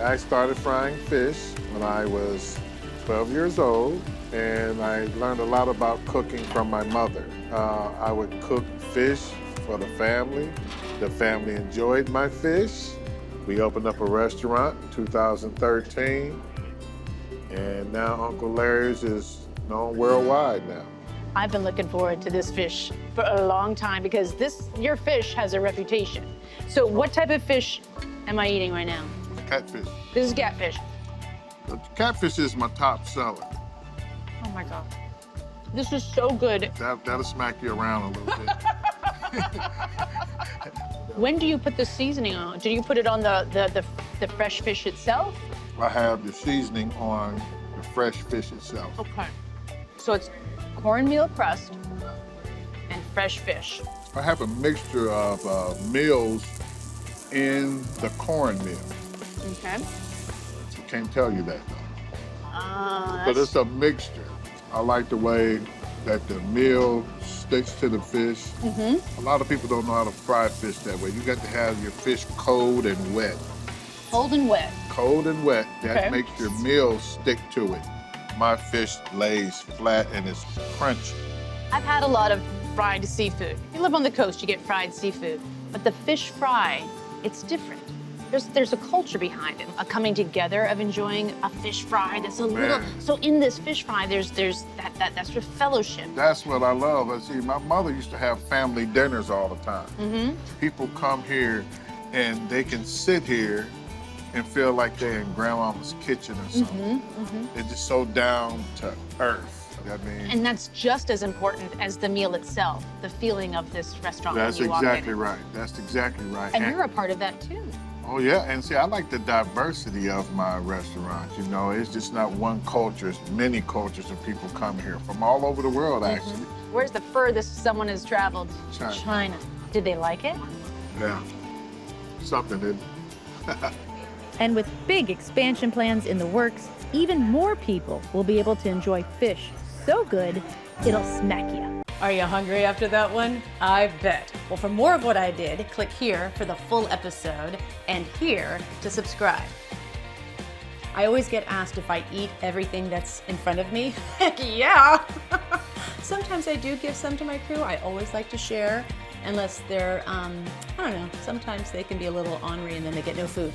I started frying fish when I was 12 years old, and I learned a lot about cooking from my mother. I would cook fish for the family. The family enjoyed my fish. We opened up a restaurant in 2013, and now Uncle Larry's is known worldwide now. I've been looking forward to this fish for a long time because your fish has a reputation. So what type of fish am I eating right now? Catfish. This is catfish. The catfish is my top seller. Oh my God. This is so good. That'll smack you around a little bit. When do you put the seasoning on? Do you put it on the fresh fish itself? I have the seasoning on the fresh fish itself. Okay. So it's cornmeal crust and fresh fish. I have a mixture of meals in the cornmeal. Okay. I can't tell you that though. Ah, But it's a mixture. I like the way that the meal sticks to the fish. A lot of people don't know how to fry fish that way. You got to have your fish cold and wet. cold and wet. Cold and wet, that Okay. makes your meal stick to it. My fish lays flat and it's crunchy. I've had a lot of fried seafood. If you live on the coast, you get fried seafood. But the fish fry, it's different. There's a culture behind it, a coming together of enjoying a fish fry that's a little. So in this fish fry, there's that sort of fellowship. That's what I love. I see, my mother used to have family dinners all the time. People come here and they can sit here and feel like they're in grandmama's kitchen or something. They're just so down to earth. I mean, And that's just as important as the meal itself, the feeling of this restaurant that's when you walk in. exactly right. That's exactly right. And you're a part of that too. Oh yeah, and see, I like the diversity of my restaurant. You know, it's just not one culture, it's many cultures of people come here from all over the world, actually. Where's the furthest someone has traveled? China. China. Did they like it? Yeah, something did. And with big expansion plans in the works, even more people will be able to enjoy fish so good, it'll smack you. Are you hungry after that one? I bet. Well, for more of what I did, click here for the full episode and here to subscribe. I always get asked if I eat everything that's in front of me. Heck yeah! Sometimes I do give some to my crew. I always like to share, unless they're, I don't know, sometimes they can be a little ornery and then they get no food.